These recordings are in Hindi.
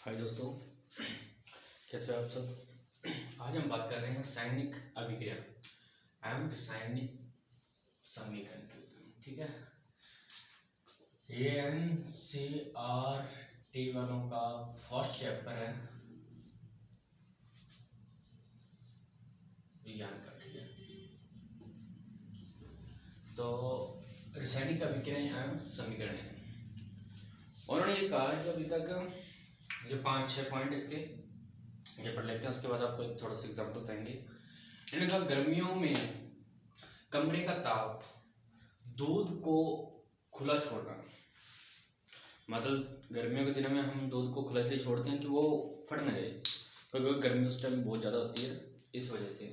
हाय दोस्तों, कैसे हो आप सब। आज हम बात कर रहे हैं रासायनिक अभिक्रिया एवं रासायनिक समीकरण की। ठीक है, ये NCERT वालों का फर्स्ट चैप्टर है विज्ञान का। ठीक है, तो रासायनिक अभिक्रिया एवं समीकरण है। उन्होंने ये कहा कि अभी तक जो 5-6 पॉइंट इसके ये पढ़ लेते हैं, उसके बाद आपको एक थोड़ा सा एग्जाम्पल बताएंगे। इन्होंने कहा गर्मियों में कमरे का ताप दूध को खुला छोड़ना, मतलब गर्मियों के दिनों में हम दूध को खुला इसलिए छोड़ते हैं कि वो फट न जाए, क्योंकि गर्मी उस टाइम बहुत ज़्यादा होती है, इस वजह से।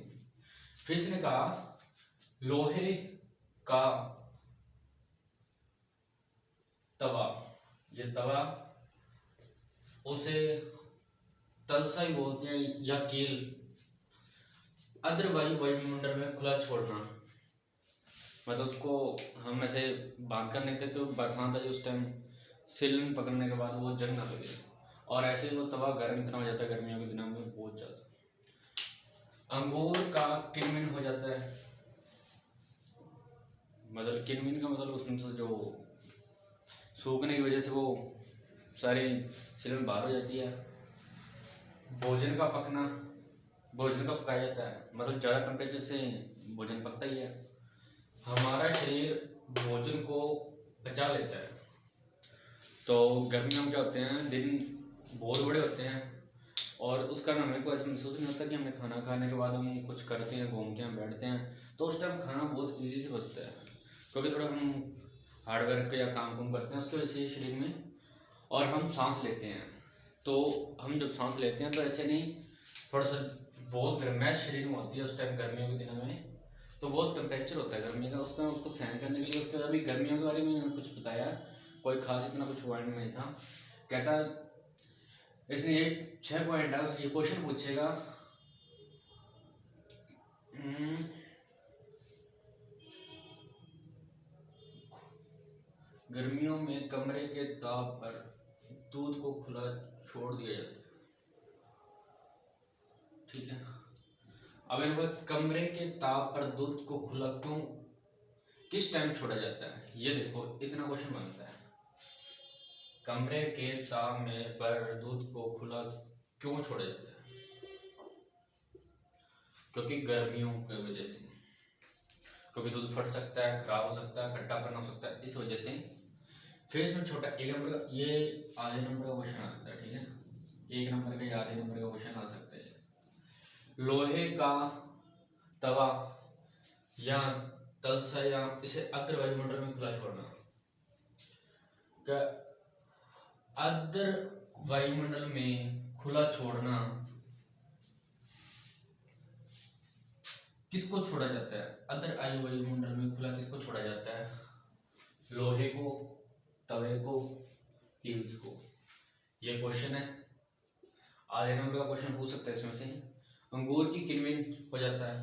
फिर इसने कहा लोहे का तवा, ये तवा उसे तलसाई बोलते हैं या कील, आर्द्र वायुमंडल में खुला छोड़ना, मतलब उसको हम ऐसे बांध कर नहीं थे कि बरसात आई उस टाइम सिलन पकड़ने के बाद वो जंग ना लगे, और ऐसे ही वो तवा गर्म इतना हो जाता है गर्मियों के दिनों में बहुत ज़्यादा। अंगूर का किनमिन हो जाता है, मतलब किनमिन का मतलब उसमें से जो सूखने की वजह से वो सारी सिलन बाहर हो जाती है। भोजन का पकना, भोजन का पकाया जाता है, मतलब ज़्यादा टेम्परेचर से भोजन पकता ही है। हमारा शरीर भोजन को पचा लेता है, तो गर्मियों में क्या होते हैं, दिन बहुत बड़े होते हैं और उस कारण हमें को ऐसा महसूस नहीं होता कि हमने खाना खाने के बाद हम कुछ करते हैं, घूमते हैं, बैठते हैं, तो उस टाइम खाना बहुत ईजी से बचता है, क्योंकि थोड़ा हम हार्डवर्क या काम करते हैं उसकी वजह से शरीर में। और हम सांस लेते हैं, तो हम जब सांस लेते हैं तो ऐसे नहीं, थोड़ा सा बहुत गर्माइश शरीर में होती है उस टाइम गर्मियों के दिनों में, तो बहुत टेम्परेचर होता है गर्मी का उस टाइम, उसको सहन करने के लिए। उसके बाद अभी गर्मियों के बारे में कुछ बताया, कोई खास इतना कुछ पॉइंट नहीं था। कहता इसने ये 6 पॉइंट है, उससे ये क्वेश्चन पूछेगा गर्मियों में कमरे के ताप पर दूध को खुला छोड़ दिया जाता है। ठीक है, अब इनको कमरे के ताप पर दूध को खुला क्यों, किस टाइम छोड़ा जाता है, ये देखो इतना क्वेश्चन बनता है। कमरे के ताप में पर दूध को खुला क्यों छोड़ा जाता है, क्योंकि गर्मियों की वजह से, क्योंकि दूध फट सकता है, खराब हो सकता है, खट्टापन हो सकता है, इस वजह से। फिर इसमें छोटा 1 नंबर का, ये आधे नंबर का क्वेश्चन आ सकता है। ठीक है, 1 नंबर का या आधे नंबर का क्वेश्चन आ सकता है। लोहे का तवा या तलसा या इसे आर्द्र वायुमंडल में खुला छोड़ना, आर्द्र वायुमंडल में खुला छोड़ना किसको छोड़ा जाता है, आर्द्र वायुमंडल में खुला किसको छोड़ा जाता है, लोहे को, तवे को, कील्स को। ये क्वेश्चन है, आधे नंबर का क्वेश्चन पूछ सकता है इसमें से। अंगूर की किनमिन हो जाता है,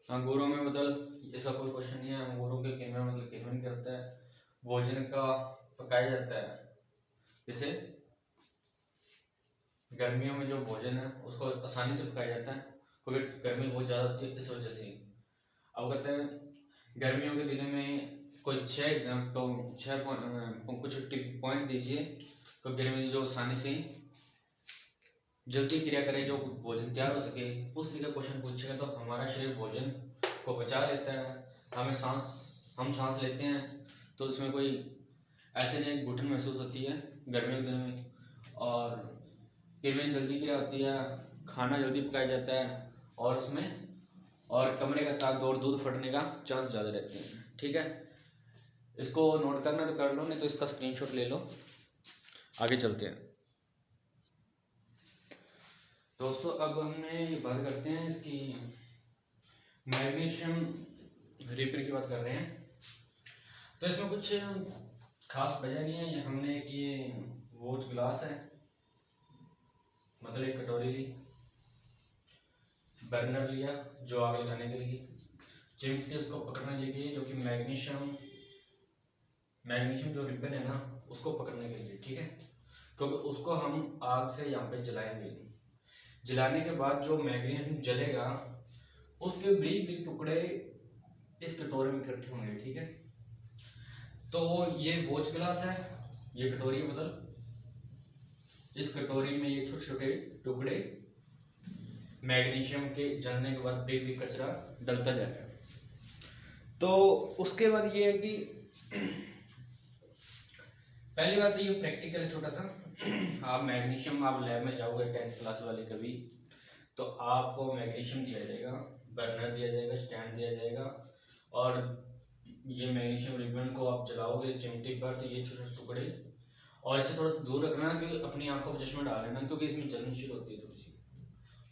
अंगूरों में मतलब ऐसा कोई क्वेश्चन नहीं है, अंगूरों के किनमिन मतलब किनमिन करता है। भोजन का पकाया जाता है, जैसे गर्मियों में जो भोजन है उसको आसानी से पकाया जाता है, क्योंकि गर्मी बहुत ज़्यादा होती है, इस वजह से। अब कहते हैं गर्मियों के दिनों में कोई 6 एग्जाम्पल, 6 कुछ पॉइंट दीजिए, तो गर्मी में जो आसानी से जल्दी क्रिया करे, जो भोजन तैयार हो सके, उस तरह का क्वेश्चन पूछेगा। तो हमारा शरीर भोजन को बचा लेता है, हम सांस लेते हैं, तो उसमें कोई ऐसे नहीं घुटन महसूस होती है गर्मियों के दिनों में, और किरमिन जल्दी क्रिया होती है, खाना जल्दी पकाया जाता है, और उसमें और कमरे का ताप और दूध फटने का चांस ज़्यादा रहते हैं। ठीक है, इसको नोट करना तो कर लो, नहीं तो इसका स्क्रीनशॉट ले लो। आगे चलते हैं दोस्तों, अब हमने बात करते हैं इसकी मैग्नीशियम रिपेयर की बात कर रहे हैं। तो इसमें कुछ खास वजह नहीं है, हमने एक ये वॉच ग्लास है, मतलब एक कटोरी ली, बर्नर लिया जो आग लगाने के लिए, चिमटी उसको पकड़ने के लिए, जो कि मैग्नीशियम जो रिबन है ना उसको पकड़ने के लिए। ठीक है, क्योंकि उसको हम आग से यहाँ पे जलाएंगे। जलाने के बाद जो मैग्नीशियम जलेगा उसके बरीक बरीक टुकड़े इस कटोरे में इकट्ठे होंगे, ठीक है। तो ये वॉच ग्लास है, ये कटोरी है बोतल, इस कटोरी में ये छोटे छोटे टुकड़े मैग्नीशियम के जलने के बाद बरीक बरीक कचरा डलता जाएगा। तो उसके बाद ये है कि पहली बात तो ये प्रैक्टिकल है छोटा सा। आप मैग्नीशियम, आप लैब में जाओगे 10th क्लास वाले कभी, तो आपको मैग्नीशियम दिया जाएगा, बर्नर दिया जाएगा, स्टैंड दिया जाएगा, और ये मैग्नीशियम रिबन को आप जलाओगे चिमटी पर, तो ये छोटे छोटे टुकड़े, और इसे थोड़ा सा दूर रखना कि अपनी आंखों पर चश्मा डाल लेना, क्योंकि इसमें जलन शुरू होती है, थोड़ी सी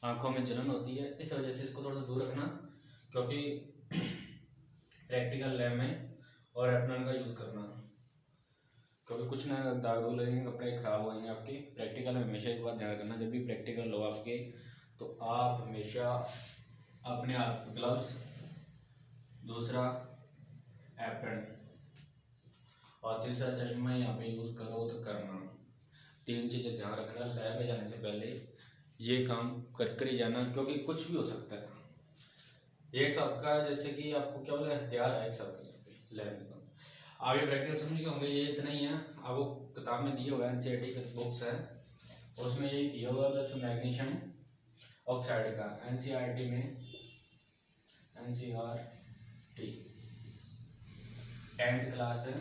आंखों में जलन होती है, इस वजह से इसको थोड़ा सा दूर रखना, क्योंकि प्रैक्टिकल लैब में और एप्नल का यूज़ करना, क्योंकि कुछ ना दाग दूग लगेंगे, कपड़े खराब हो जाएंगे आपके। प्रैक्टिकल में हमेशा एक बात ध्यान रखना, जब भी प्रैक्टिकल हो आपके, तो आप हमेशा अपने हाथ ग्लव्स, दूसरा एप्रन, और तीसरा चश्मा यहाँ पे यूज़ करो तो करना। 3 चीज़ें ध्यान रखना लैब में जाने से पहले, ये काम कर ही जाना, क्योंकि कुछ भी हो सकता है। एक सबका जैसे कि आपको क्या बोले, हथियार है एक सबका लैब में। आप ये प्रैक्टिकल समझ गए होंगे, ये इतना ही है। आपको किताब में दिया हुआ है, एनसीईआरटी का बुक्स है, उसमें यही दिया हुआ है, बस मैग्नीशियम ऑक्साइड का एनसीईआरटी में, एनसीईआरटी 10th क्लास है,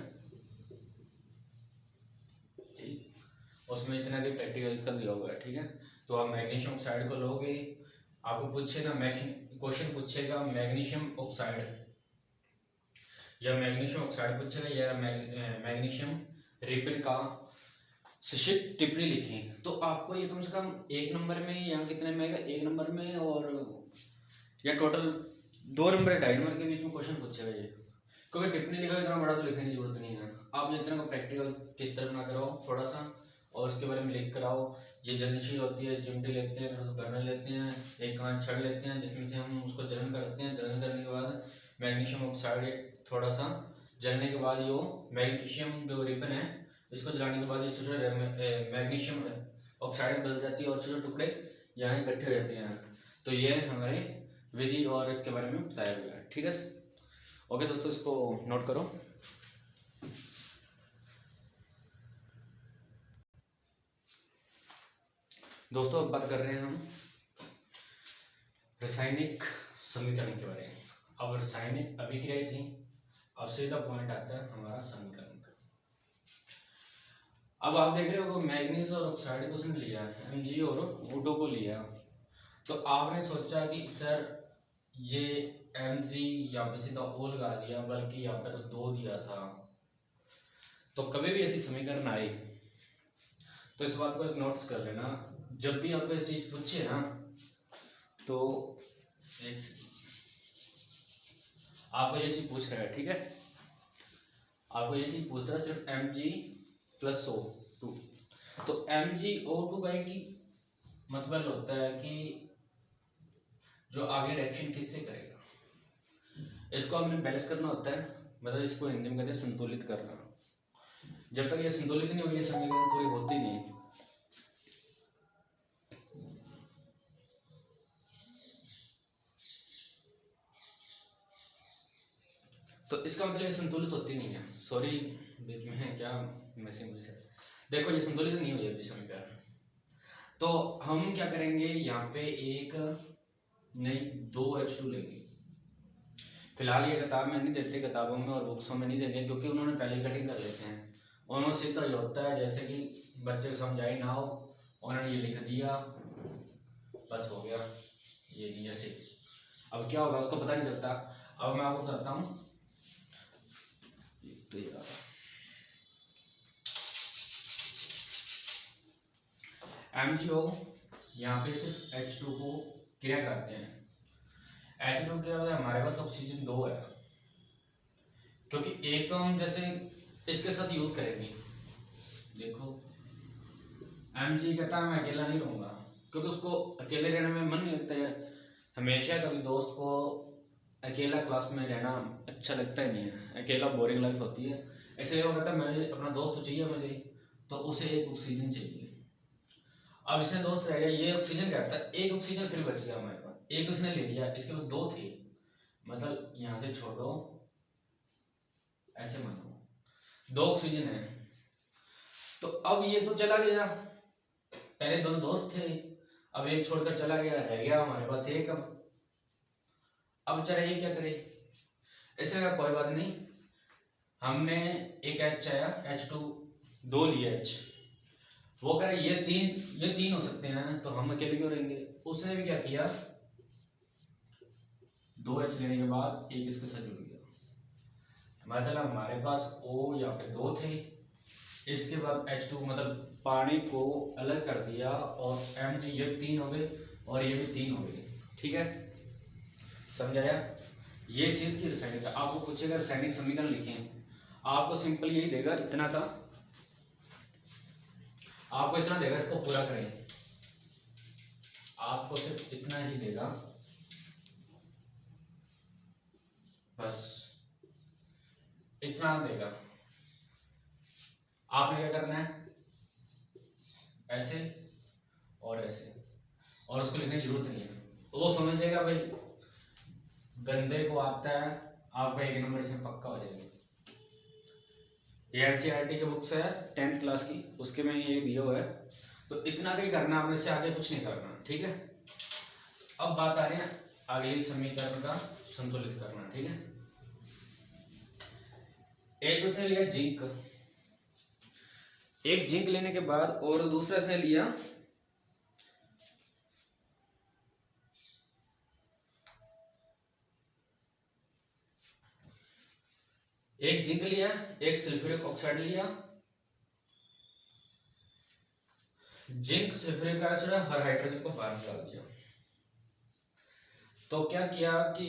ठीक, उसमें इतना कि प्रैक्टिकल का दिया हुआ है, ठीक है। तो आप मैग्नीशियम ऑक्साइड को लोगे, आपको पूछेगा क्वेश्चन पूछेगा मैग्नीशियम ऑक्साइड, या मैग्नीशियम ऑक्साइड पूछेगा, या मैग्नीशियम रिबन का शिक्षित टिप्पणी लिखें, तो आपको ये कम से कम 1 नंबर में या कितने में आएगा, 1 नंबर में, और या टोटल 2 नंबर या 2.5 नंबर के बीच में क्वेश्चन पूछेगा ये, क्योंकि टिप्पणी लिखा इतना बड़ा तो लिखने की जरूरत नहीं है। आप जितना का प्रैक्टिकल चित्र बना कराओ थोड़ा सा, और उसके बारे में लिख कराओ। ये जलनशील होती है, चिमटे लेते हैं, बर्नर लेते हैं, एक कांच छड़ लेते हैं, जिसमें से हम उसको जलन करते हैं। जलन करने के बाद मैग्नीशियम ऑक्साइड थोड़ा सा जलने के बाद यो मैग्नीशियम जो रिबन है, इसको जलाने के बाद ये छोटे मैग्नीशियम ऑक्साइड बदल जाती है, और छोटे टुकड़े यहाँ इकट्ठे हो जाते हैं। तो ये हमारे विधि और इसके बारे में बताया गया है, ठीक है। ओके दोस्तों, इसको नोट करो। दोस्तों अब बात कर रहे हैं हम रासायनिक समीकरण के बारे में। अब रासायनिक अभिक्रियाएं थी, अब सीधा पॉइंट आता है हमारा समीकरण का। अब आप देख रहे हो मैग्नीज और ऑक्साइड को उसने लिया, Mg और वुडो को लिया, तो आपने सोचा कि सर ये Mg यहाँ पे सीधा O लगा दिया, बल्कि यहाँ पे तो 2 दिया था। तो कभी भी ऐसी समीकरण आए तो इस बात को एक नोट्स कर लेना, जब भी आपको इस चीज पूछे ना, तो आपको ये चीज पूछ रहा है, ठीक है, आपको ये चीज पूछ रहा है सिर्फ Mg+O2। तो MgO2 का एक मतलब होता है कि जो आगे रिएक्शन किससे करेगा, इसको हमने बैलेंस करना होता है, मतलब इसको हिंदी में कहते हैं संतुलित करना। जब तक ये संतुलित नहीं होगी, ये समीकरण पूरी होती नहीं। तो इसका मतलब ये संतुलित होती नहीं है। सॉरी बीच में है क्या मैसेज, देखो ये संतुलित नहीं हुई अभी समीकरण। तो हम क्या करेंगे, यहाँ पे एक नहीं 2 H2 लेंगे। फिलहाल ये किताब में नहीं देते, किताबों में और बुक्सों में नहीं देंगे, क्योंकि उन्होंने पहले कटिंग कर लेते हैं। उन्होंने सीधा ये होता है जैसे कि बच्चे को समझाई ना हो, उन्होंने ये लिख दिया, बस हो गया, ये नहीं ऐसे। अब क्या होगा उसको पता नहीं चलता। अब मैं आपको बताता हूँ, तो MgO यहाँ पे सिर्फ H2 को क्रिया कराते हैं। H2 क्या होता है, हमारे पास ऑक्सीजन 2 है, क्योंकि एक तो हम जैसे इसके साथ यूज करेंगे। देखो Mg कहता है मैं अकेला नहीं रहूंगा, क्योंकि उसको अकेले रहने में मन नहीं लगता यार। हमेशा कभी दोस्त को अकेला क्लास में रहना अच्छा लगता ही नहीं है, अकेला बोरिंग लाइफ होती है। इसलिए वो कहता है मुझे अपना दोस्त चाहिए मुझे, तो उसे एक ऑक्सीजन चाहिए। अब इसमें दोस्त रह गया, ये ऑक्सीजन कहता है, एक ऑक्सीजन फिर बच गया हमारे पास, एक तो इसने ले लिया, इसके पास दो थे, मतलब यहाँ से छोड़ो, ऐसे मानो दो ऑक्सीजन है। तो अब ये तो चला गया, पहले दोनों दोस्त थे, अब एक छोड़कर चला गया, रह गया हमारे पास एक। अब चला ये क्या करे, ऐसे का कोई बात नहीं, हमने एक H आया H2, दो लिए H, वो कह रहे ये तीन हो सकते हैं, तो हम अकेले क्यों रहेंगे। उसने भी क्या किया, दो H लेने के बाद एक इसके साथ जुड़ गया, मतलब हमारे पास O यहाँ पे दो थे, इसके बाद H2 मतलब पानी को अलग कर दिया, और Mg ये भी तीन हो गए और ये भी तीन हो गए, ठीक है, समझाया। ये चीज की रासायनिक, आपको पूछेगा रासायनिक समीकरण लिखें, आपको सिंपल यही देगा, इतना का आपको इतना देगा, इसको पूरा करें, आपको सिर्फ इतना ही देगा, बस इतना देगा। आपने क्या करना है, ऐसे और ऐसे, और उसको लिखने की जरूरत नहीं है, वो समझ जाएगा भाई, गंदे को आता है, आपका एक नंबर इसमें पक्का हो जाएगा। ये NCERT की बुक्स है 10th क्लास की, उसके में ये दिया हुआ है, तो इतना ही करना, आपने इससे आगे कुछ नहीं करना, ठीक है। अब बात आ रही है अगली समीकरण का संतुलित करना, ठीक है। एक तो उसने लिया जिंक, एक जिंक लेने के बाद और दूसरा इसने लिया एक जिंक लिया, एक सल्फ्यूरिक ऑक्साइड लिया, जिंक सल्फ्यूरिक एसिड हर हाइड्रोजन को बाहर निकाल दिया। तो क्या किया कि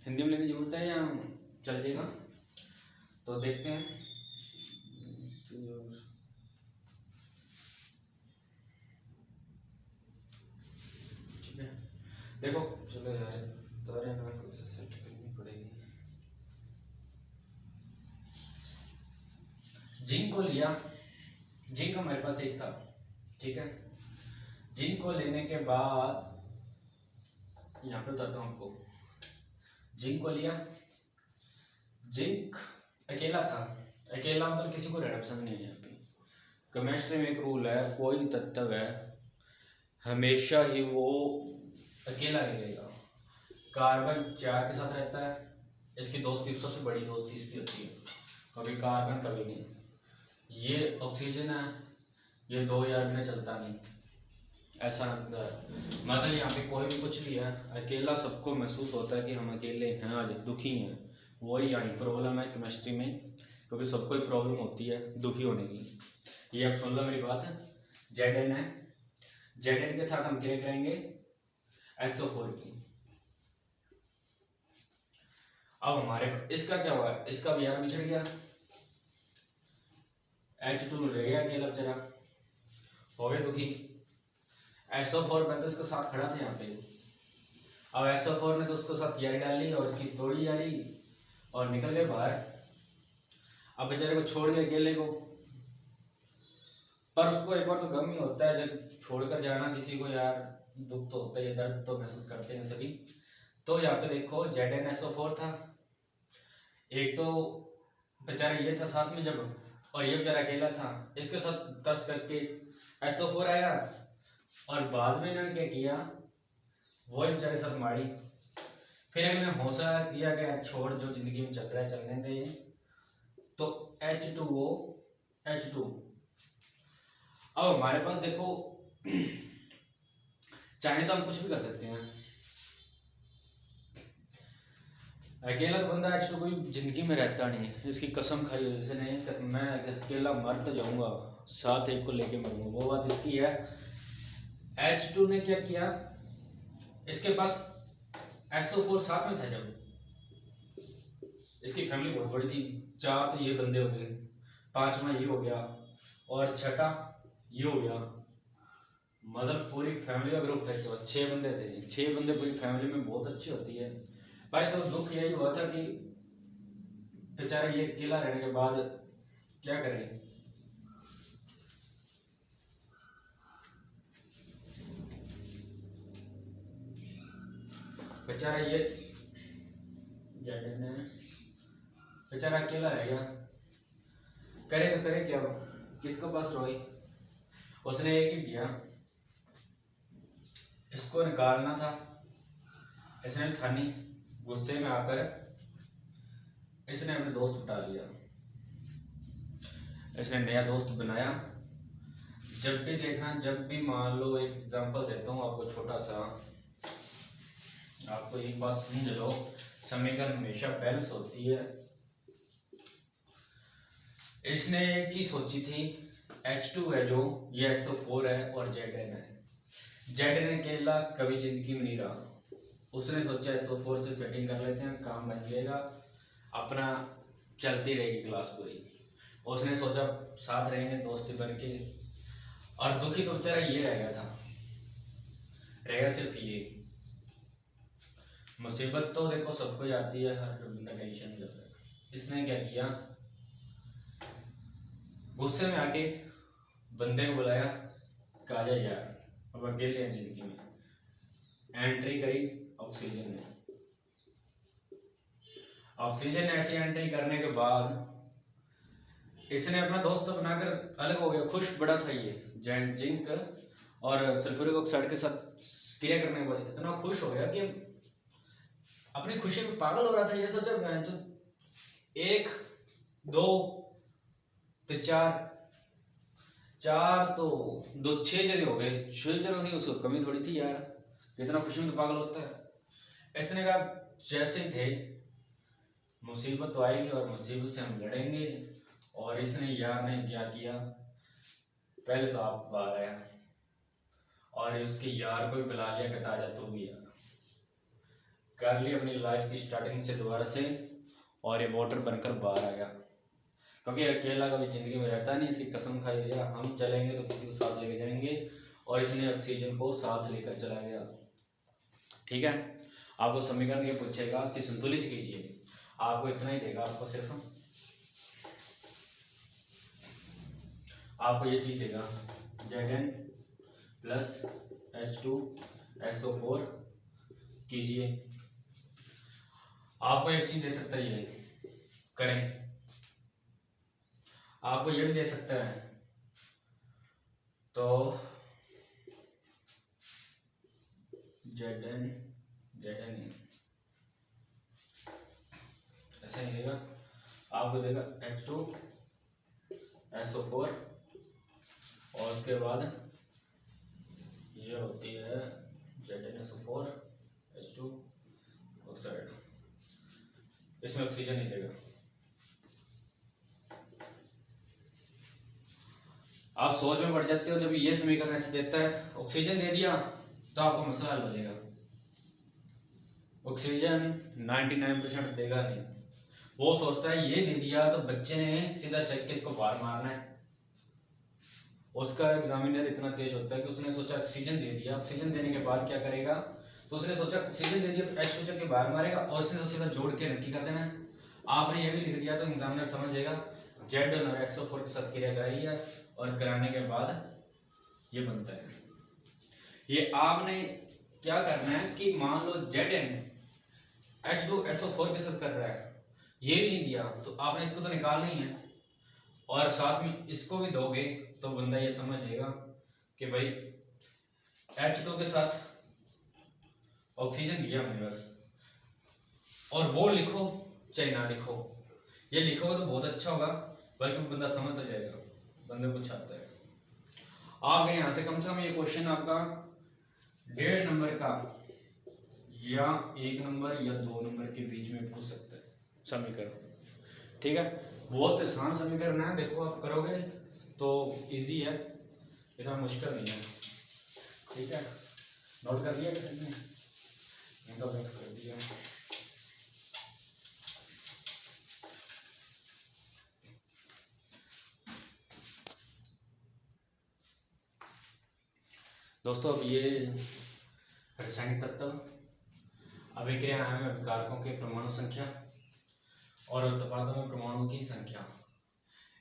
हिंदी में लेने की जरूरत है या चल जाएगा, तो देखते हैं। ठीक है, देखो चलो यार, तारे ना कुछ सेट करनी पड़ेगी। जिंक को लिया, जिंक हमारे पास एक था, ठीक है। जिंक को लेने के बाद यहाँ पे बताता हूँ आपको, जिंक को लिया, जिंक अकेला था, अकेला मतलब किसी को रहना पसंद नहीं है। यहाँ पे केमिस्ट्री में एक रूल है, कोई तत्व है हमेशा ही वो अकेला रहेगा, कार्बन 4 के साथ रहता है, इसकी दोस्ती सबसे बड़ी दोस्ती इसकी होती है, कभी कार्बन कभी नहीं। ये ऑक्सीजन है, ये दो यार बिना चलता नहीं, ऐसा मतलब यहाँ पे कोई भी कुछ भी है, अकेला सबको महसूस होता है कि हम अकेले हैं, आज दुखी हैं, वही यहाँ प्रॉब्लम है केमिस्ट्री में, क्योंकि सबको ही प्रॉब्लम होती है दुखी होने की। ये आप सुन लो मेरी बात, Zn है, Zn के साथ हम क्या करेंगे, SO4 की। अब हमारे इसका क्या हुआ, इसका भी यार बिछड़ गया, H2 रह गया अकेला बेचारा, हो गए दुखी। SO4 में तो इसके साथ खड़ा था यहाँ पे, अब SO4 ने तो उसको साथ यारी डाली और उसकी तोड़ी यारी और निकल गए बाहर। अब बेचारे को छोड़ गए अकेले को, पर उसको एक बार तो गम ही होता है जब छोड़कर जाना किसी को, यार दुख तो होता है, दर्द तो महसूस करते हैं सभी। तो यहाँ पे देखो ZnSO4 था, एक तो बेचारा ये था साथ में जब, और ये बेचारा अकेला था, इसके साथ टच करके SO4 आया, और बाद में इन्होंने क्या किया, वो बेचारे साथ मारी, फिर इन्होंने हौसला किया कि यार छोड़, जो जिंदगी में चल रहा है चलने दे। तो H2O H2। अब हमारे पास देखो चाहे तो हम कुछ भी कर सकते हैं, अकेला तो बंदा H2 कोई जिंदगी में रहता नहीं, इसकी कसम खाई हो जैसे नहीं कि मैं अकेला मर तो जाऊंगा, साथ एक को लेके मरूंगा, वो बात इसकी है। H2 ने क्या किया, इसके पास SO4 साथ में था जब, इसकी फैमिली बहुत बड़ी थी, 4 तो ये बंदे हो गए, 5वां ये हो गया, और छठा ये हो गया, मतलब पूरी फैमिली का ग्रुप था इसके बाद, 6 बंदे थे, 6 बंदे पूरी फैमिली में बहुत अच्छी होती है। पर इस वक्त दुख यही हुआ था कि बेचारा ये अकेला रहने के बाद क्या करें, बेचारा ये ZN बेचारा अकेला रह गया, करे तो करे क्या, किसको पास रोए। उसने एक ही किया, इसको निकालना था, इसने था नहीं, गुस्से में आकर इसने अपने दोस्त उठा लिया, इसने नया दोस्त बनाया। जब भी देखना, जब भी मान लो, एक एग्जांपल देता हूँ आपको छोटा सा, आपको एक बात समझ लो, समीकरण हमेशा बैलेंस होती है। इसने एक चीज सोची थी, H2 है जो, ये SO4 है और ZN है। ZN अकेला कभी जिंदगी में नहीं रहा, उसने सोचा SO4 से सेटिंग कर लेते हैं, काम बन जाएगा, अपना चलती रहेगी क्लास पूरी। उसने सोचा साथ रहेंगे दोस्ती बन के, और दुखी तो बेचारा ये रह गया था, रहेगा सिर्फ ये। मुसीबत तो देखो सबको ही आती है, हर बंदा टेंशन में जाता है। इसने क्या किया, गुस्से में आके बंदे को बुलाया, कहा जा यार अब अकेले हैं जिंदगी में, एंट्री करी ऑक्सीजन ने। ऑक्सीजन ने ऐसी एंट्री करने के बाद इसने अपना दोस्त बनाकर अलग हो गया, खुश बड़ा था ये जिंक और सल्फ्यूरिक ऑक्साइड के साथ क्रिया करने के बाद इतना खुश हो गया कि अपनी खुशी में पागल हो रहा था। ये सोचा मैं तो 1 2 तो 4 तो 2 6 जने हो गए, 6 जनों की उसको कमी थोड़ी थी यार, इतना खुशी में तो पागल होता है। इसने कहा जैसे ही थे, मुसीबत तो आएगी और मुसीबत से हम लड़ेंगे। और इसने यार ने क्या किया, पहले तो आप बाहर आया और इसके यार को भी बुला लिया, कहता आजा तू भी यार, कर ली अपनी लाइफ की स्टार्टिंग से दोबारा से, और ये वोटर बनकर बाहर आ गया। क्योंकि अकेला कभी जिंदगी में रहता नहीं, इसकी कसम खाई दिया हम चलेंगे तो किसी को साथ लेके जाएंगे, और इसने ऑक्सीजन को साथ लेकर चला गया। ठीक है, आपको समीकरण ये पूछेगा कि संतुलित कीजिए, आपको इतना ही देगा, आपको सिर्फ आपको ये चीज देगा, Zn प्लस H2SO4 कीजिए। आपको एक चीज दे सकता है, ये करें, आपको ये भी दे सकता है, तो Zn ऐसा ही देगा, आपको देगा H2SO4 और उसके बाद ये होती है ZnSO4 H2 ऑक्साइड, इसमें ऑक्सीजन नहीं देगा। आप सोच में पड़ जाते हो, जब ये समीकरण ऐसे देता है, ऑक्सीजन दे दिया तो आपका मसला हल हो जाएगा। ऑक्सीजन 99% देगा नहीं, वो सोचता है ये दे दिया तो बच्चे ने सीधा चल के इसको बाहर मारना है। उसका एग्जामिनर इतना तेज होता है कि उसने सोचा ऑक्सीजन दे दिया, ऑक्सीजन देने के बाद क्या करेगा, तो उसने सोचा ऑक्सीजन दे दिया तो H को चल के बाहर मारेगा, और उसने तो सीधा जोड़ के नक्की कर देना है। आपने ये भी लिख दिया तो एग्जामिनर समझ जाएगा Zn और SO4 के साथ क्रिया कराई है, और कराने के बाद ये बनता है। ये आपने क्या करना है कि मान लो Zn H2SO4 के साथ कर रहा है, ये भी नहीं दिया तो आपने इसको तो निकालना ही है, और साथ में इसको भी दोगे तो बंदा ये समझ जाएगा कि भाई H2 के साथ ऑक्सीजन दिया हमने बस, और वो लिखो चाहे ना लिखो, ये लिखोगे तो बहुत अच्छा होगा, बल्कि बंदा समझ तो जाएगा, बंदे को आता है। आप यहाँ से कम से कम ये क्वेश्चन आपका 1.5 नंबर का या 1 नंबर या 2 नंबर के बीच में पूछ सकता है समीकरण। ठीक है, बहुत आसान समीकरण है, देखो आप करोगे तो इजी है, इतना मुश्किल नहीं है। ठीक है, नोट कर लिया किसी ने? तो कर दिया। दोस्तों अब ये रासायनिक तत्व, अभिक्रियाएं में अभिकारकों के परमाणु संख्या और उत्पादों में परमाणुओं की संख्या,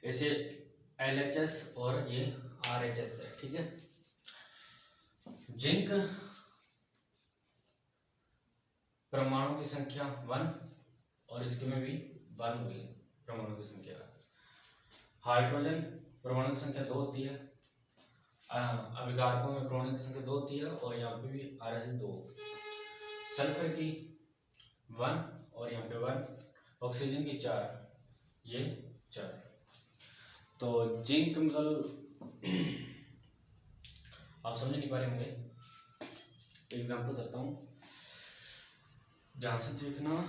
ऐसे LHS और ये RHS है। ठीक है, जिंक परमाणु की संख्या 1 और इसके में भी 1 हुई परमाणु की संख्या। हाइड्रोजन परमाणु की संख्या 2 होती है, अभिकारकों में परमाणु की संख्या 2 होती है और यहाँ पे भी Rh2। सल्फर की 1 और यहाँ पे 1, ऑक्सीजन की 4, ये 4। तो जिंक मतलब आप समझ नहीं पा रहे होंगे, एग्जाम्पल देता हूँ, ध्यान से देखना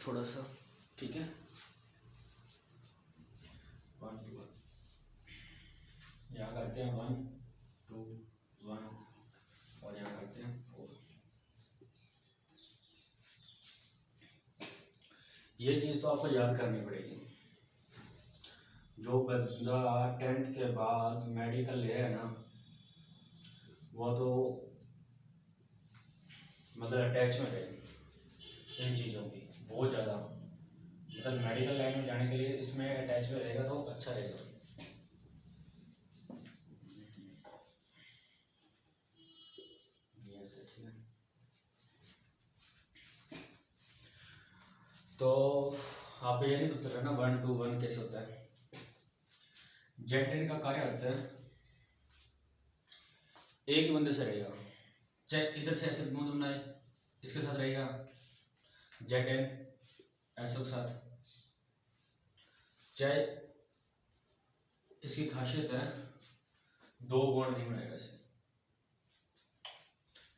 थोड़ा सा, ठीक है। 1 2 1 यहाँ करते हैं 1 2 1 और यहाँ करते हैं 4। ये चीज़ तो आपको याद करनी पड़ेगी। जो बंदा 10th के बाद मेडिकल ले रहा है ना, वो तो मतलब अटैच में रहे इन चीज़ों की बहुत ज़्यादा, मतलब मेडिकल लाइन में जाने के लिए इसमें अटैच में रहेगा तो अच्छा रहेगा। तो आप ये नहीं पूछ रहे ना 1 2 1 कैसे होता है। जेट का कार्य होता है एक ही बंदे से रहेगा, चाहे इधर से ऐसे बूंद बनाए इसके साथ रहेगा जेट ऐसो के साथ, चाहे इसकी खासियत है 2 बॉन्ड नहीं बनाएगा इसे,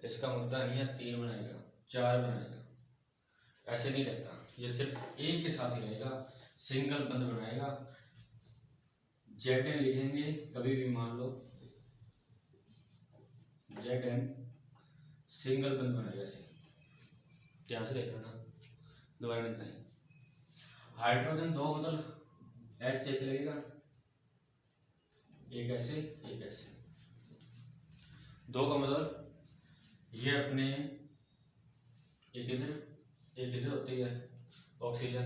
इसका मुद्दा नहीं है 3 बनाएगा 4 बनाएगा, ऐसे नहीं रहता। ये सिर्फ एक के साथ ही रहेगा, सिंगल बंद बनाएगा। जेड लिखेंगे कभी भी, मान लो जेड सिंगल बंद बनाएगा इसे, ध्यान से देखना ना, दोबारा इतना ही। हाइड्रोजन 2 मतलब H जैसे लगेगा, एक ऐसे एक ऐसे, 2 का मतलब ये अपने एक इधर होती है ऑक्सीजन,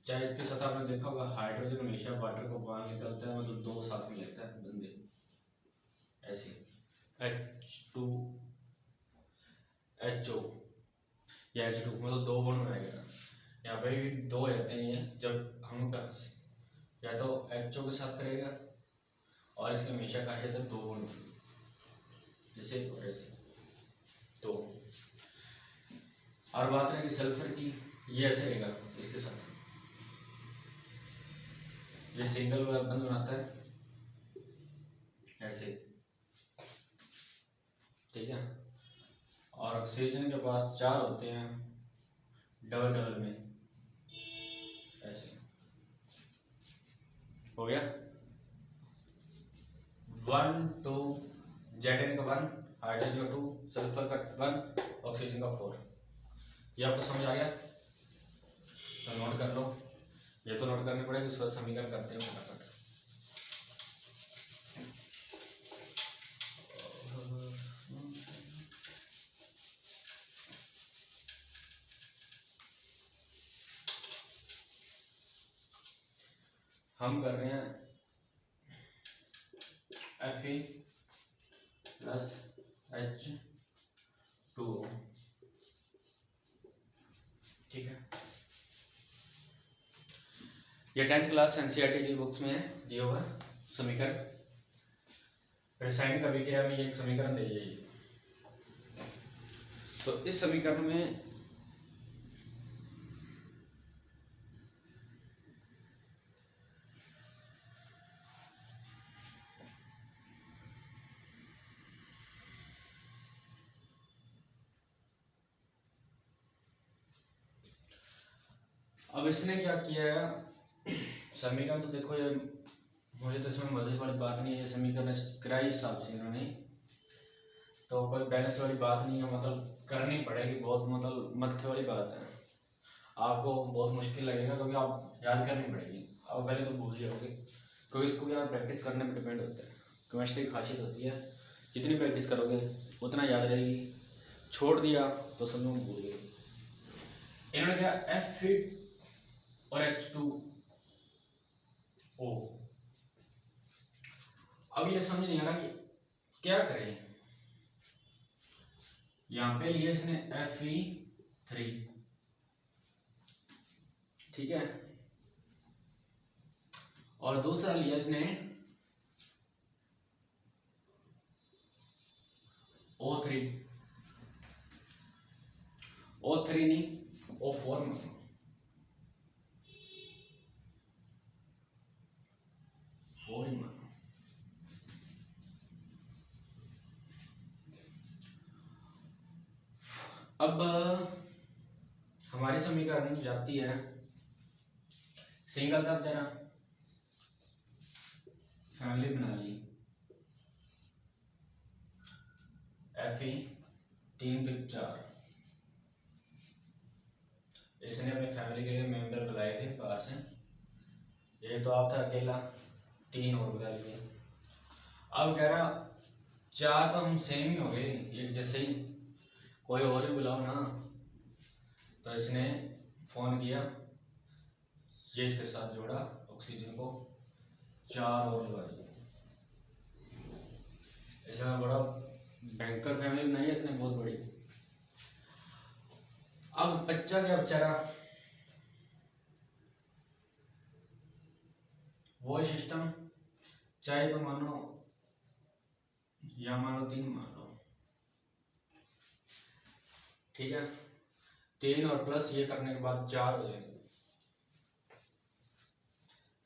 चाहे इसके साथ आपने देखा होगा हाइड्रोजन हमेशा वाटर को बाहर निकलता है, मतलब 2 साथ में लेता है बंदे ऐसे, H2HO या H2 मतलब 2 बॉन्ड बनाएगा। यहाँ पे भी 2 रहते हैं ये, जब हम या तो HO के साथ करेगा और इसकी हमेशा खासियत है 2 बॉन्ड जैसे और ऐसे 2। और बात रही सल्फर की, ये ऐसे रहेगा इसके साथ, ये सिंगल बंद बनाता है ऐसे, ठीक है। और ऑक्सीजन के पास 4 होते हैं डबल डबल में ऐसे, हो गया 1 2, जेड का 1, हाइड्रोजन का 2, सल्फर का 1, ऑक्सीजन का 4। ये आपको समझ आ गया तो नोट कर लो, ये तो नोट करने पड़ेगा, उसका समीकरण करते हैं फटाफट। हम कर रहे हैं Fe प्लस H2O, ठीक है। ये 10th क्लास एनसीईआरटी की बुक्स में दिया हुआ समीकरण, रासायनिक अभिक्रिया में एक समीकरण दे दिया। तो इस समीकरण में अब इसने क्या किया है, समीकरण तो देखो, ये मुझे तो इसमें मजे वाली बात नहीं है, ये समीकरण किराए हिसाब से इन्होंने, तो कोई बैलेंस वाली बात नहीं है, मतलब करनी पड़ेगी, बहुत मतलब मत्थे वाली बात है, आपको बहुत मुश्किल लगेगा क्योंकि आप याद करनी पड़ेगी, आप पहले तो भूल जाओगे, क्योंकि इसको भी आप प्रैक्टिस करने पर डिपेंड होता है। केमिस्ट्री की खासियत होती है जितनी प्रैक्टिस करोगे उतना याद रहेगी, छोड़ दिया तो समझो भूल गए। इन्होंने क्या Fe और H2O, अब ये समझ नहीं आ रहा कि क्या करें। यहाँ पे लिए इसने Fe 3, ठीक है। और दूसरा लिया इसने O3, O3 नहीं O4 मानो, 4 ही मानो। अब हमारी समीकरण जाती है सिंगल, तब जरा फैमिली बना ली, Fe 3 तो 4, इसने अपनी फैमिली के लिए मेंबर बुलाए थे बाहर से, ये तो आप था अकेला, 3 और बुला लिए। अब कह रहा 4 तो हम सेम ही हो गए एक जैसे ही, कोई और ही बुलाओ ना। तो इसने फोन किया, ये इसके साथ जोड़ा ऑक्सीजन को, 4 और लगा दिए। ऐसा बड़ा भयंकर फैमिली बनाई है इसने, बहुत बड़ी। अब बच्चा क्या बेचारा, वो सिस्टम चाहे तो मानो या मानो 3 मान लो, ठीक है। 3 और प्लस ये करने के बाद 4 हो जाएंगे,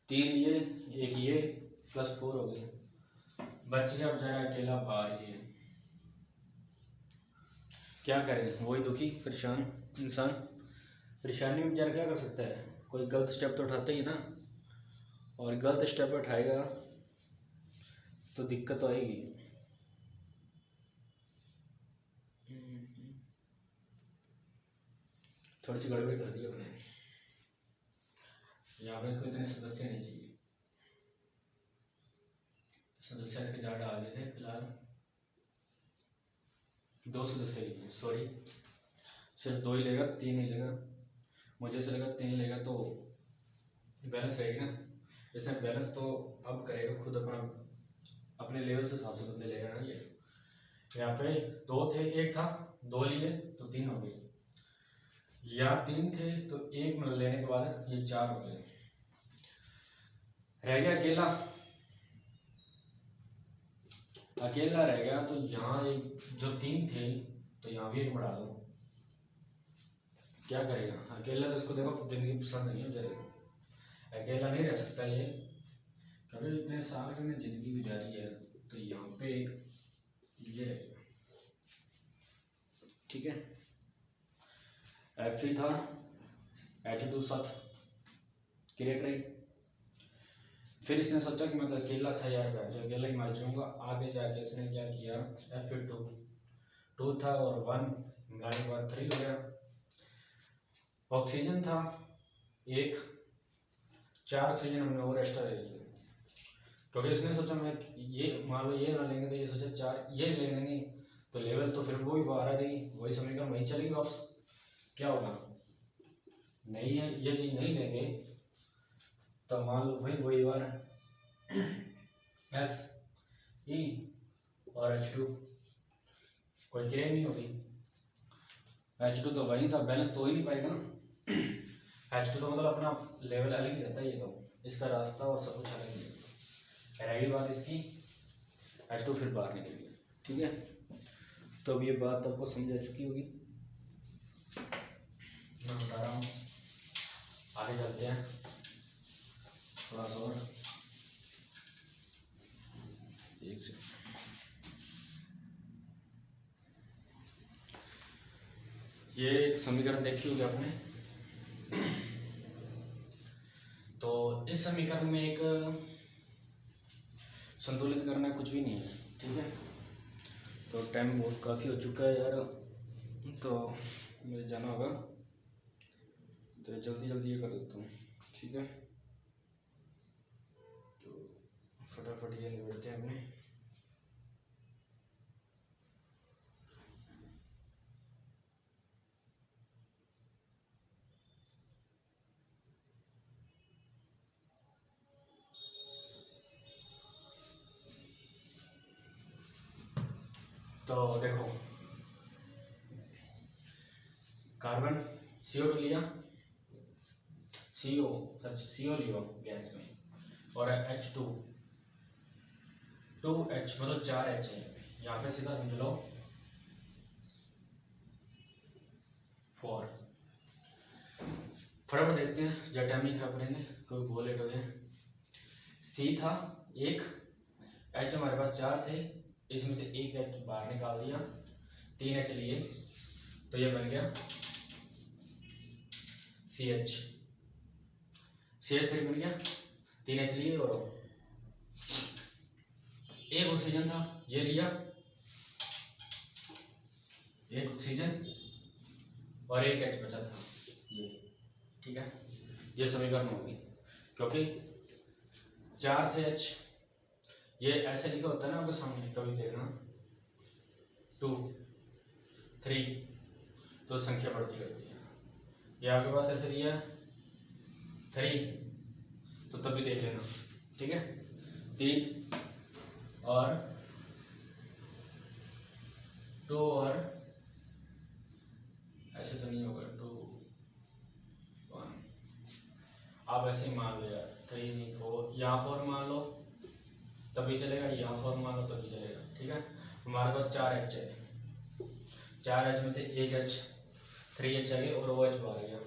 3 ये प्लस 4 हो गए। बच गया बेचारा अकेला बाहर, ये क्या करे, वही दुखी परेशान इंसान। परेशानी में बेचारा क्या कर सकता है, कोई गलत स्टेप तो उठाता ही ना, और गलत स्टेप उठाएगा तो दिक्कत तो आएगी। थोड़ी सी गड़बड़ी कर दी अपने, यहाँ पे इसको इतने सदस्य नहीं चाहिए, सदस्य इसके ज़्यादा आ गए थे। फिलहाल 2 सदस्य लिए, सॉरी सिर्फ 2 ही लेगा, 3 नहीं लेगा। मुझे ऐसा लगा 3 लेगा तो बैलेंस रहेगी ना, इसमें बैलेंस तो अब करेगा खुद अपना, अपने लेवल से हिसाब से बंदे लेगा ना। ये यहाँ पे 2 थे, 1 था, 2 लिए तो 3 हो गए, या 3 थे तो 1 में लेने के बाद ये 4 हो गए। रह गया अकेला, अकेला रह गया तो यहाँ एक जो 3 थे तो यहाँ भी 1 बढ़ा दो, क्या करेगा अकेला। तो इसको देखो जिंदगी पसंद नहीं हो जाएगी, अकेला नहीं रह सकता ये, कभी इतने साल की जिंदगी गुजारी है, तो यहाँ पे ये रहेगा, ठीक है। Fe था, H2 साथ क्रिएट रही। फिर इसने सोचा कि मैं तो अकेला था यार, जो अकेला ही मार जाऊंगा। आगे जाके इसने क्या किया, Fe2 था और 1 मिलाने के बाद 3 हो गया। ऑक्सीजन था 1, 4 ऑक्सीजन हमने और एक्स्ट्रा ले लिए, क्योंकि इसने सोचा मैं ये मान लो ये ना लेंगे तो ये सोचा 4 ये ले लेंगे तो लेवल तो फिर वही बाहर आ जाएगी, वही समीकरण वही चलेगी वापस। क्या होगा, नहीं है ये चीज नहीं लेंगे तो मान लो वही बार Fe और H2 कोई क्रिया नहीं होगी। H2 तो वही था, बैलेंस तो हो ही नहीं पाएगा ना। H2 तो मतलब अपना लेवल अलग ही जाता है, ये तो इसका रास्ता और सब कुछ अलग ही है। रही बात इसकी, H2 फिर बाहर निकल गया, ठीक है। तो अब ये बात आपको समझ आ चुकी होगी, मैं बता रहा हूँ। आगे चलते हैं थोड़ा सा और, एक से ये समीकरण देखी होगी आपने। तो इस समीकरण में एक संतुलित करना कुछ भी नहीं है, ठीक है। तो टाइम बहुत काफ़ी हो चुका है यार, तो मुझे जाना होगा, तो जल्दी जल्दी ये कर देता हूँ, ठीक है। तो फटाफट ये निबड़ते हैं अपने। तो देखो कार्बन CO2 लिया, CO लिया गैस में, और H2 2H मतलब 4H है, यहाँ पे सीधा समझ लो 4। फटाफट देखते हैं, जब टाइम नहीं खराब करेंगे, कोई बहुत लेट हो गया। C था एक, H हमारे पास 4 थे, इसमें से एक H बाहर निकाल दिया, 3H लिए, तो ये बन गया CH3 बन गया, 3H लिए, और एक ऑक्सीजन था, ये लिया, एक ऑक्सीजन और एक H बचा था ये, ठीक है। ये समीकरण होगी, क्योंकि 4 थे H, ये ऐसे लिखा होता है ना आपके सामने, कभी देखना 2 3, तो संख्या बढ़ती रहती है। ये आपके पास ऐसे दिया 3, तो तब भी देख लेना, ठीक है। 3 और 2 और ऐसे तो नहीं होगा 2 1, आप ऐसे ही मान लो यार, 3 4, यहाँ 4 मान लो तभी चलेगा, यहाँ 4 मान लो तभी चलेगा, ठीक है। हमारे पास 4H है, 4H में से एक H 3H आ गया और OH बाहर गया,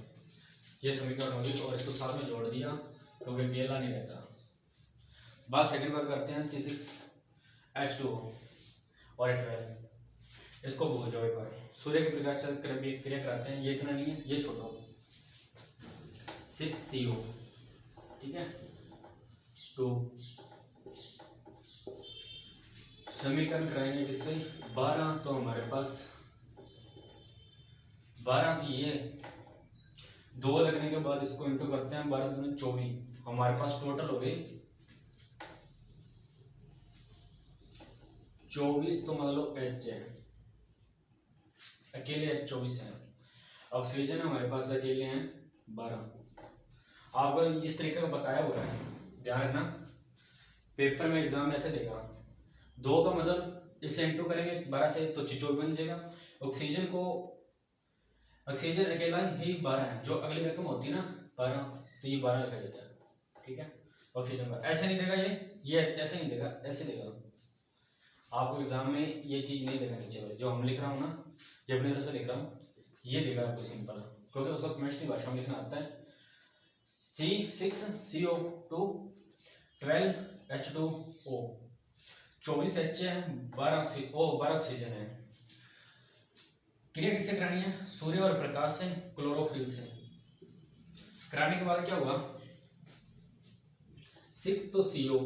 ये समीकरण होगी, और इसको साथ में जोड़ दिया क्योंकि अकेला नहीं रहता। बात सेकंड बात करते हैं C6H2O और 12, इसको भूल जाओ एक बार, सूर्य के प्रकाश से क्रिया कराते हैं, ये इतना नहीं है, ये छोड़ो, 6CO, ठीक है, 2 समीकरण कराएंगे किससे, 12, तो हमारे पास 12 तो ये 2 लगने के बाद इसको इंटू करते हैं, 12 दूनी 24, हमारे पास टोटल हो गए 24, तो मतलब H है, अकेले H 24 है, ऑक्सीजन हमारे पास अकेले हैं 12। आपको इस तरीके का बताया हुआ है, ध्यान रखना, पेपर में एग्जाम ऐसे देगा, 2 का मतलब इसे इंटू करेंगे 12 से तो 24 बन जाएगा। ऑक्सीजन अकेला ही 12 है, जो अगली रकम होती है ना 12, तो ये 12 लिखा जाता है, ठीक है। ऑक्सीजन का ऐसे नहीं देगा, ये ऐसे नहीं देगा, ऐसे देगा। आपको एग्जाम में ये चीज नहीं देगा, नीचे वाले जो हम लिख रहा हूँ ना, ये अपनी तरफ से लिख रहा हूँ, ये देगा आपको सिंपल, क्योंकि उसको केमिस्ट्री भाषा में लिखना आता है। C6CO2 12H2O, 24 H है, 12 ऑक्सीजन है। क्रिया किससे करानी है, सूर्य और प्रकाश से, क्लोरोफिल से। कराने के बाद क्या हुआ, 6 तो CO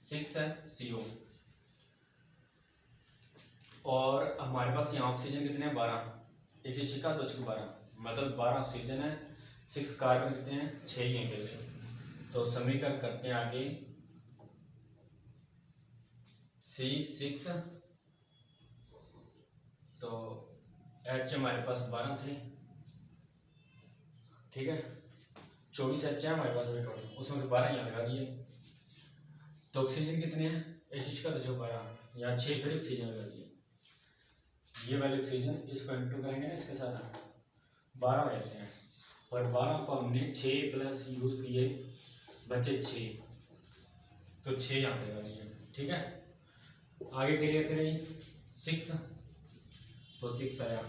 6 है CO, और हमारे पास यहाँ ऑक्सीजन कितने हैं 12, 1 से 6 का 2 6 12, मतलब 12 ऑक्सीजन है, 6 कार्बन कितने हैं 6 ही हैं अकेले। तो समीकरण करते हैं आगे, C6, तो H हमारे पास 12 थे, ठीक है, 24 H है हमारे पास अभी टोटल, उसमें से 12 यहाँ लगा दिए, तो ऑक्सीजन कितने हैं 1 का 2 12, यहाँ 6 फिर ऑक्सीजन लगा दिए, ये वाले ऑक्सीजन इसको इंटू करेंगे ना इसके साथ 12 हो जाते हैं, और 12 को हमने 6 प्लस यूज किए, बचे 6, तो 6 यहाँ पे लगा दिए, ठीक है। आगे क्रिया करें 6, तो 6 आया,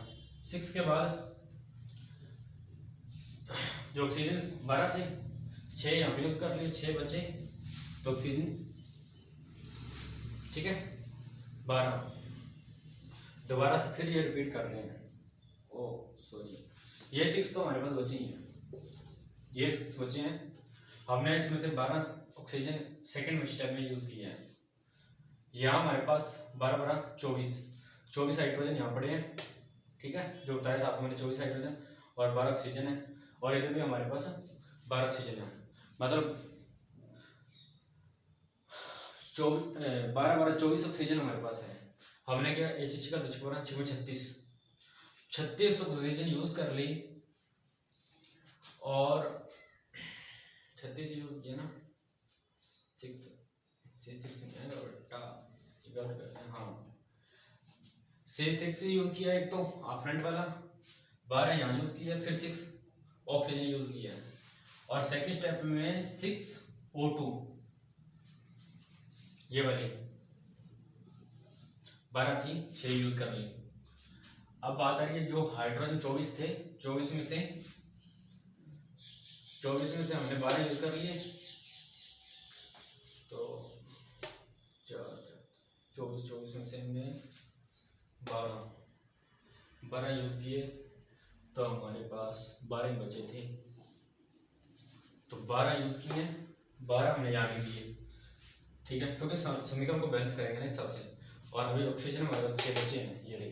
6 के बाद जो ऑक्सीजन 12 थे 6 यहाँ पे यूज कर लिए, 6 बचे, तो ऑक्सीजन, ठीक है 12, दोबारा से फिर ये रिपीट कर रहे हैं, ओ सॉरी, ये 6 तो हमारे पास बची हैं, ये 6 बचे हैं, हमने इसमें से 12 ऑक्सीजन सेकंड स्टेप में यूज किया है। यहाँ हमारे पास 12 12 24 हाइड्रोजन यहाँ पड़े हैं, ठीक है, जो बताया था आपको मैंने 24 हाइड्रोजन और 12 ऑक्सीजन है, और इधर भी हमारे पास 12 ऑक्सीजन है, मतलब 12 12 24 ऑक्सीजन हमारे पास है। हमने क्या H का 2 6 में 36 ऑक्सीजन यूज कर ली, और 36 यूज किया ना, 6 गलत कर लिया, हाँ 6 यूज किया, एक तो फ्रंट वाला, 12 यहाँ यूज किया, फिर 6 ऑक्सीजन यूज किया, और सेकंड स्टेप में 6O2 ये वाली 12 थी, 6 यूज कर ली। अब बात आ रही है जो हाइड्रोजन 24 थे, 24 में से हमने 12 यूज कर लिए, तो 24 में से हमने 12 यूज किए, तो हमारे पास 12 बचे थे, तो 12 यूज किए, 12 हमने यहाँ लिख दिए, ठीक है, क्योंकि समीकरण को बैलेंस करेंगे ना इस हिसाब से। और अभी ऑक्सीजन हमारे पास 6 बचे हैं, ये रहे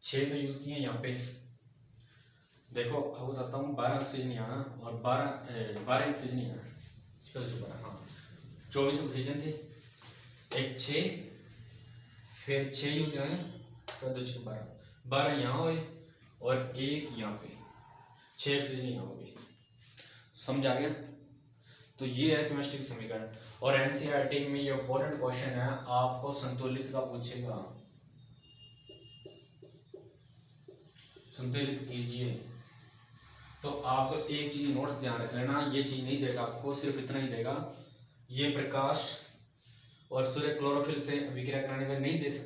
6 तो यूज किए यहाँ पे। देखो अब बताता हूँ, 12 ऑक्सीजन यहाँ और 12 ऑक्सीजन यहाँ, हाँ 24 ऑक्सीजन थे, एक 6, फिर 6 यूज यहाँ, तो 2 6 12 यहाँ हुए, और एक यहाँ पे 6 ऑक्सीजन यहाँ हो गई। समझ आ गया? तो ये है केमिस्ट्री समीकरण। और एनसीईआरटी में ये इंपॉर्टेंट क्वेश्चन है, आपको संतुलित का पूछेगा, संतुलित कीजिए। तो आप एक चीज नोट्स ध्यान रख लेना, ये चीज नहीं देगा आपको, सिर्फ इतना ही देगा, ये प्रकाश और सूर्य क्लोरोफिल से अभिक्रिया कराने का नहीं दे सकते।